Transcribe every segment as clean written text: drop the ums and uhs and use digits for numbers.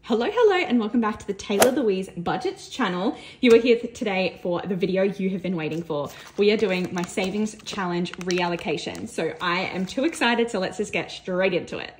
Hello, and welcome back to the Taylah Louise Budgets channel. You are here today for the video you have been waiting for. We are doing my savings challenge reallocation. So I am too excited, so let's just get straight into it.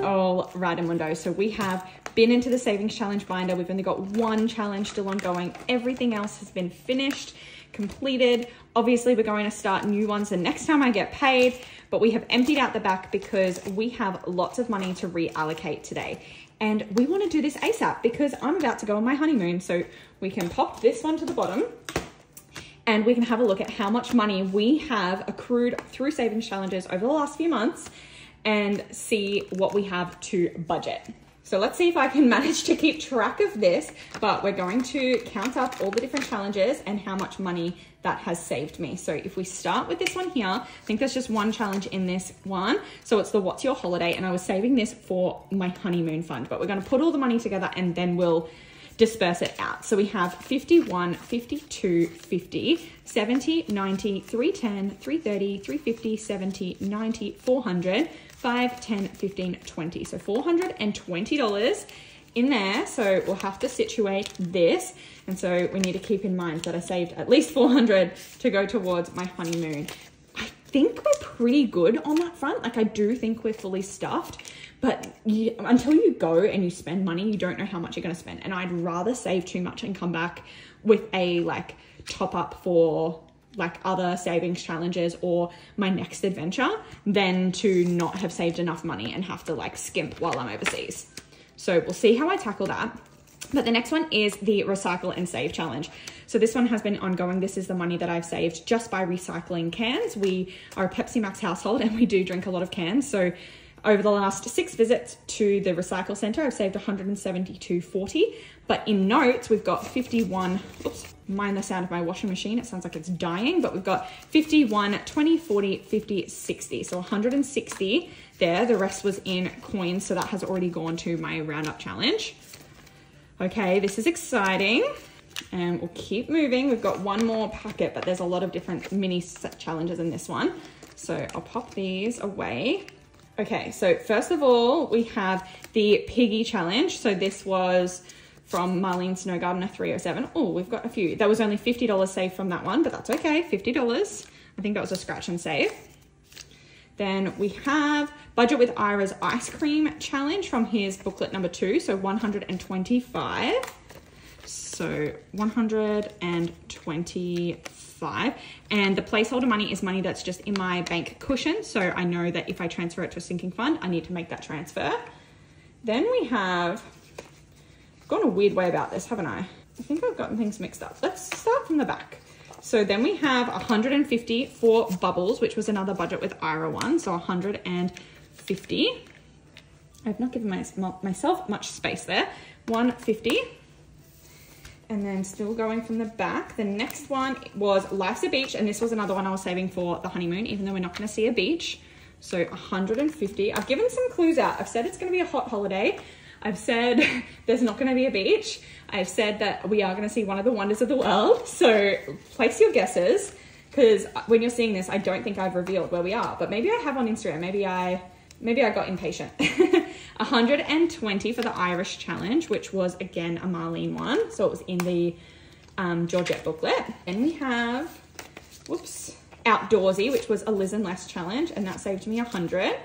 All right, Amundo. So we have been into the savings challenge binder. We've only got one challenge still ongoing. Everything else has been finished, completed. Obviously, we're going to start new ones the next time I get paid, but we have emptied out the back because we have lots of money to reallocate today. And we want to do this ASAP because I'm about to go on my honeymoon. So we can pop this one to the bottom and we can have a look at how much money we have accrued through savings challenges over the last few months and see what we have to budget. So let's see if I can manage to keep track of this, but we're going to count up all the different challenges and how much money that has saved me. So if we start with this one here, I think there's just one challenge in this one. So it's the What's Your Holiday? And I was saving this for my honeymoon fund, but we're gonna put all the money together and then we'll disperse it out. So we have 51, 52, 50, 70, 90, 310, 330, 350, 70, 90, 400, 5, 10, 15, 20. So $420 in there. So we'll have to situate this. And so we need to keep in mind that I saved at least 400 to go towards my honeymoon. I think we're pretty good on that front. Like I do think we're fully stuffed, but until you go and you spend money, you don't know how much you're going to spend. And I'd rather save too much and come back with a like top up for like other savings challenges or my next adventure than to not have saved enough money and have to like skimp while I'm overseas. So we'll see how I tackle that. But the next one is the recycle and save challenge. So this one has been ongoing. This is the money that I've saved just by recycling cans. We are a Pepsi Max household and we do drink a lot of cans. So over the last 6 visits to the recycle center, I've saved $172.40. But in notes, we've got 51, oops, mind the sound of my washing machine. It sounds like it's dying, but we've got 51, 20, 40, 50, 60. So 160 there. The rest was in coins. So that has already gone to my roundup challenge. Okay, this is exciting. And we'll keep moving. We've got one more packet, but there's a lot of different mini set challenges in this one. So I'll pop these away. Okay, so first of all, we have the piggy challenge. So this was from Marlene Snow Gardener 307. Oh, we've got a few. There was only $50 saved from that one, but that's okay, $50. I think that was a scratch and save. Then we have Budget with Ira's Ice Cream Challenge from his booklet number 2. So 125. So 125. And the placeholder money is money that's just in my bank cushion. So I know that if I transfer it to a sinking fund, I need to make that transfer. Then we have, I've gone a weird way about this, haven't I? I think I've gotten things mixed up. Let's start from the back. So then we have 150 for bubbles, which was another Budget with Ira one. So 150. I've not given myself much space there. 150. And then still going from the back, the next one was Life's a Beach. And this was another one I was saving for the honeymoon, even though we're not going to see a beach. So 150. I've given some clues out. I've said it's going to be a hot holiday. I've said there's not going to be a beach. I've said that we are going to see one of the wonders of the world. So place your guesses, because when you're seeing this, I don't think I've revealed where we are, but maybe I have on Instagram. Maybe I got impatient. 120 for the Irish challenge, which was again a Marlene one. So it was in the Georgette booklet. Then we have, whoops, Outdoorsy, which was a Liz and Les challenge, and that saved me 100.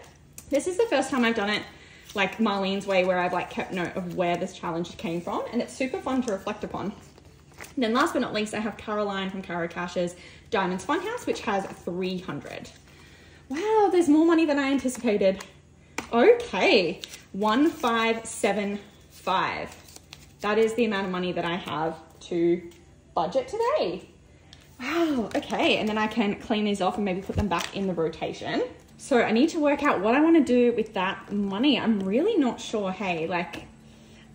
This is the first time I've done it like Marlene's way, where I've like kept note of where this challenge came from, and it's super fun to reflect upon. And then last but not least, I have Caroline from Caro Cash's Diamonds Funhouse, which has 300. Wow, there's more money than I anticipated. Okay, 1575. That is the amount of money that I have to budget today. Wow, okay, and then I can clean these off and maybe put them back in the rotation. So I need to work out what I want to do with that money. I'm really not sure. Hey, like,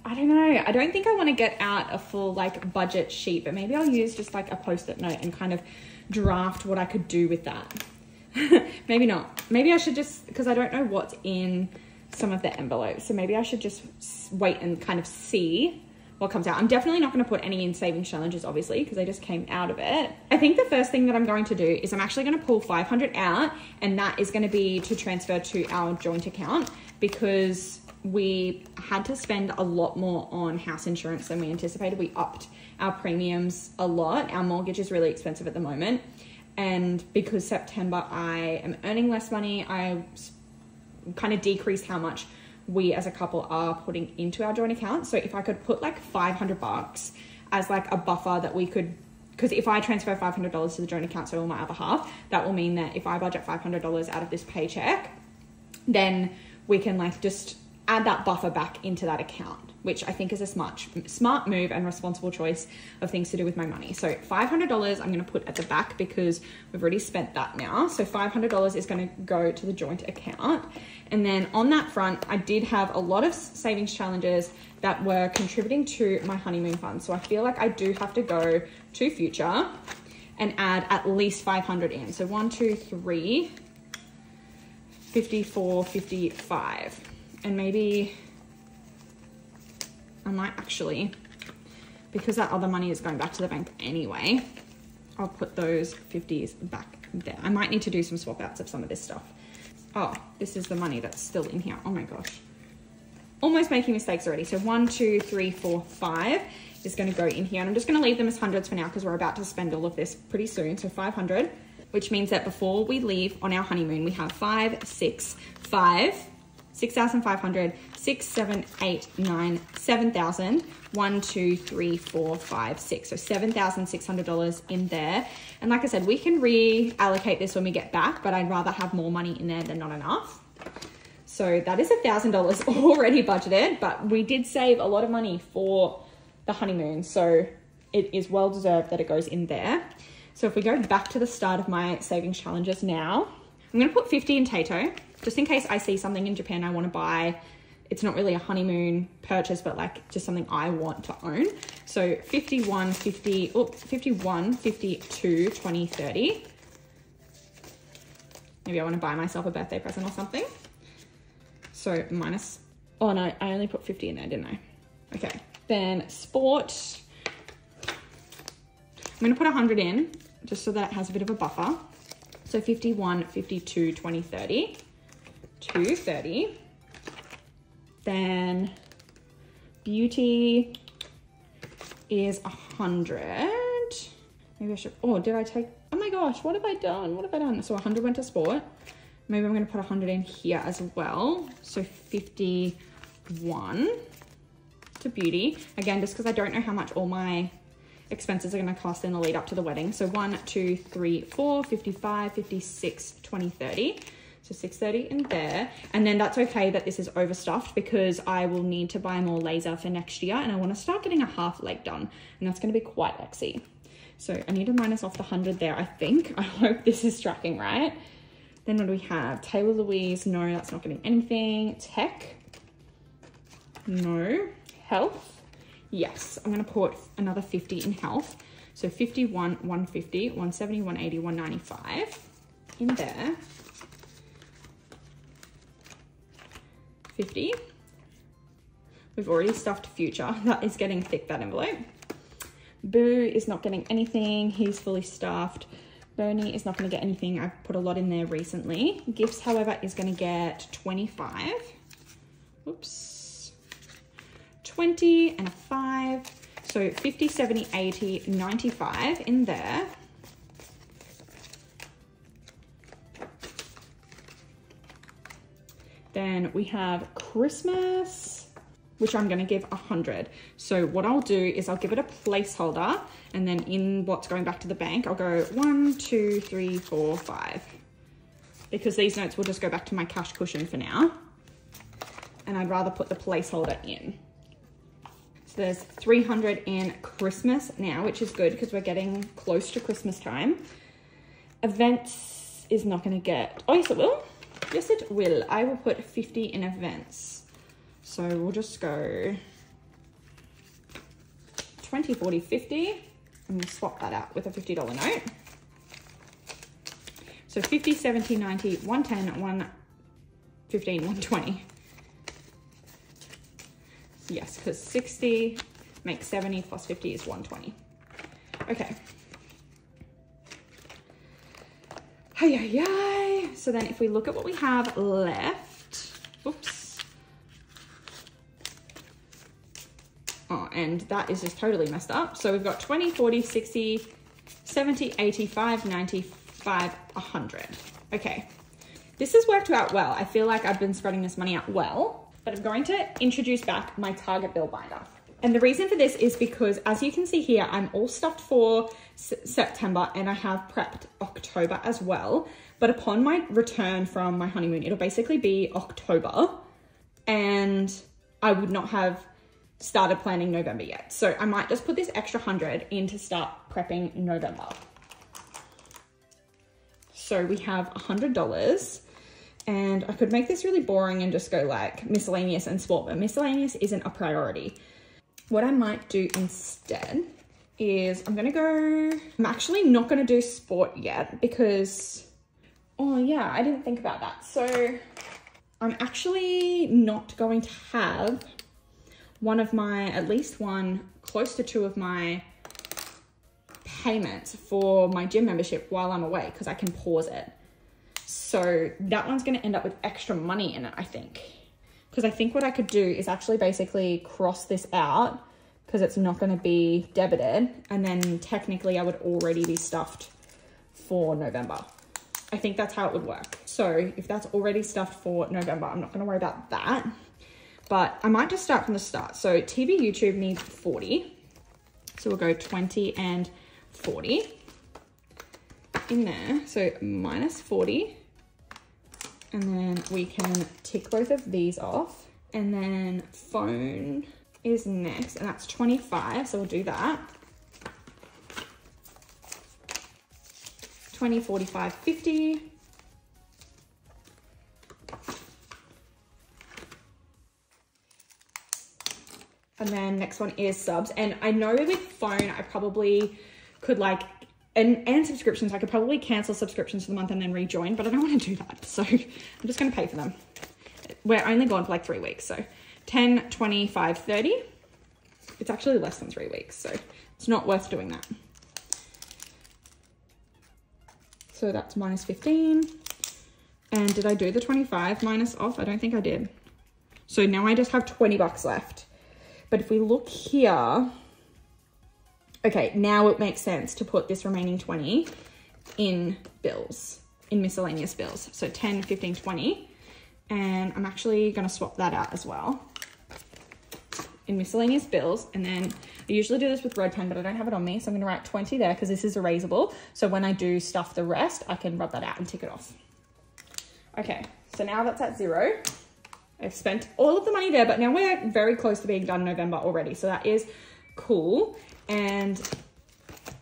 I don't know. I don't think I want to get out a full like budget sheet, but maybe I'll use just like a post-it note and kind of draft what I could do with that. Maybe not. Maybe I should just, because I don't know what's in some of the envelopes. So maybe I should just wait and kind of see what comes out. I'm definitely not going to put any in savings challenges, obviously, because I just came out of it. I think the first thing that I'm going to do is I'm actually going to pull 500 out, and that is going to be to transfer to our joint account, because we had to spend a lot more on house insurance than we anticipated. We upped our premiums a lot. Our mortgage is really expensive at the moment. And because September I am earning less money, I kind of decreased how much we as a couple are putting into our joint account. So if I could put like $500 as like a buffer that we could, because if I transfer $500 to the joint account, so on my other half, that will mean that if I budget $500 out of this paycheck, then we can like just add that buffer back into that account, which I think is a smart move and responsible choice of things to do with my money. So $500 I'm going to put at the back because we've already spent that now. So $500 is going to go to the joint account. And then on that front, I did have a lot of savings challenges that were contributing to my honeymoon fund. So I feel like I do have to go to Future and add at least 500 in. So 1, 2, 3, 54, 55. And maybe I might actually, because that other money is going back to the bank anyway, I'll put those 50s back there. I might need to do some swap outs of some of this stuff. Oh, this is the money that's still in here. Oh my gosh. Almost making mistakes already. So 1, 2, 3, 4, 5 is going to go in here. And I'm just going to leave them as hundreds for now because we're about to spend all of this pretty soon. So 500, which means that before we leave on our honeymoon, we have 5, 6, 5, 6,500, 6, 7, 8, 9, 7,000, 1, 2, 3, 4, 5, 6. So $7,600 in there. And like I said, we can reallocate this when we get back, but I'd rather have more money in there than not enough. So that is $1,000 already budgeted, but we did save a lot of money for the honeymoon. So it is well deserved that it goes in there. So if we go back to the start of my savings challenges now, I'm going to put 50 in Tato, just in case I see something in Japan I want to buy. It's not really a honeymoon purchase, but like just something I want to own. So 51, 50, 51, 52, 20, 30. Maybe I want to buy myself a birthday present or something. So minus, oh no, I only put 50 in there, didn't I? Okay, then sport. I'm going to put 100 in just so that it has a bit of a buffer. So 51, 52, 20, 30, 230. Then beauty is 100. Maybe I should, oh, did I take, oh my gosh, what have I done? What have I done? So 100 went to sport. Maybe I'm going to put 100 in here as well. So 51 to beauty. Again, just because I don't know how much all my expenses are going to cost in the lead up to the wedding. So 1, 2, 3, 4, 55, 56, 20, 30. So 630 in there. And then that's okay that this is overstuffed because I will need to buy more laser for next year. And I want to start getting a half leg done. And that's going to be quite lexy. So I need to minus off the 100 there, I think. I hope this is tracking right. Then what do we have? Taylah Louise, no, that's not getting anything. Tech, no. Health, yes. I'm going to put another 50 in health. So 51, 150, 170, 180, 195 in there. 50. We've already stuffed future. That is getting thick, that envelope. Boo is not getting anything. He's fully stuffed. Bernie is not going to get anything. I've put a lot in there recently. Gifts, however, is going to get 25. Oops. 20 and a 5. So 50, 70, 80, 95 in there. Then we have Christmas, which I'm going to give 100. So what I'll do is I'll give it a placeholder, and then in what's going back to the bank, I'll go 1, 2, 3, 4, 5. Because these notes will just go back to my cash cushion for now. And I'd rather put the placeholder in. So there's 300 in Christmas now, which is good because we're getting close to Christmas time. Events is not going to get, oh yes it will. Yes, it will. I will put 50 in events. So we'll just go 20, 40, 50. And we'll swap that out with a $50 note. So 50, 70, 90, 110, 115, 120. Yes, because 60, make 70 plus 50 is 120. Okay. So then if we look at what we have left, oops. Oh, and that is just totally messed up. So we've got 20, 40, 60, 70, 85, 95, 100. Okay. This has worked out well. I feel like I've been spreading this money out well, but I'm going to introduce back my Target bill binder. And the reason for this is because, as you can see here, I'm all stuffed for September and I have prepped October as well. But upon my return from my honeymoon, it'll basically be October and I would not have started planning November yet. So I might just put this extra 100 in to start prepping November. So we have $100 and I could make this really boring and just go like miscellaneous and sport, but miscellaneous isn't a priority. What I might do instead is I'm actually not gonna do sport yet because, oh yeah, I didn't think about that. So I'm actually not going to have at least one, close to two of my payments for my gym membership while I'm away because I can pause it. So that one's gonna end up with extra money in it, I think. Because I think what I could do is actually basically cross this out because it's not going to be debited. And then technically I would already be stuffed for November. I think that's how it would work. So if that's already stuffed for November, I'm not going to worry about that. But I might just start from the start. So TV YouTube needs 40. So we'll go 20 and 40 in there. So minus 40. And then we can tick both of these off. And then phone is next, and that's 25. So we'll do that. 20, 45, 50. And then next one is subs. And I know with phone, I probably could like, and subscriptions, I could probably cancel subscriptions for the month and then rejoin, but I don't want to do that. So I'm just going to pay for them. We're only gone for like 3 weeks. So 10, 25, 30. It's actually less than 3 weeks. So it's not worth doing that. So that's minus 15. And did I do the 25 minus off? I don't think I did. So now I just have 20 bucks left. But if we look here, okay, now it makes sense to put this remaining 20 in bills, in miscellaneous bills. So 10, 15, 20. And I'm actually going to swap that out as well in miscellaneous bills. And then I usually do this with red pen, but I don't have it on me. So I'm going to write 20 there because this is erasable. So when I do stuff the rest, I can rub that out and tick it off. Okay, so now that's at 0. I've spent all of the money there, but now we're very close to being done November already. So that is cool. And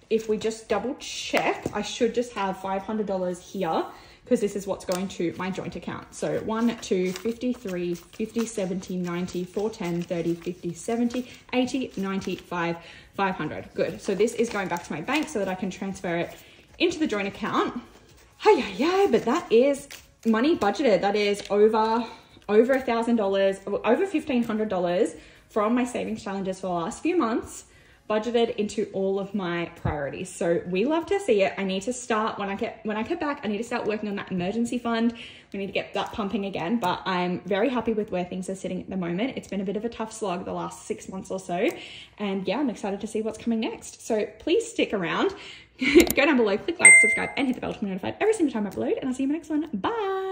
if we just double check, I should just have $500 here because this is what's going to my joint account. So 1, 2, 53, 50, 70, 90, 410, 30, 50, 70, 80, 95, 500. Good. So this is going back to my bank so that I can transfer it into the joint account. But that is money budgeted. That is over $1,000, over $1,500 from my savings challenges for the last few months, budgeted into all of my priorities. So we love to see it. I need to start, when I get back, I need to start working on that emergency fund. We need to get that pumping again, but I'm very happy with where things are sitting at the moment. It's been a bit of a tough slog the last 6 months or so. And yeah, I'm excited to see what's coming next. So please stick around, go down below, click like, subscribe, and hit the bell to be notified every single time I upload. And I'll see you in my next one. Bye.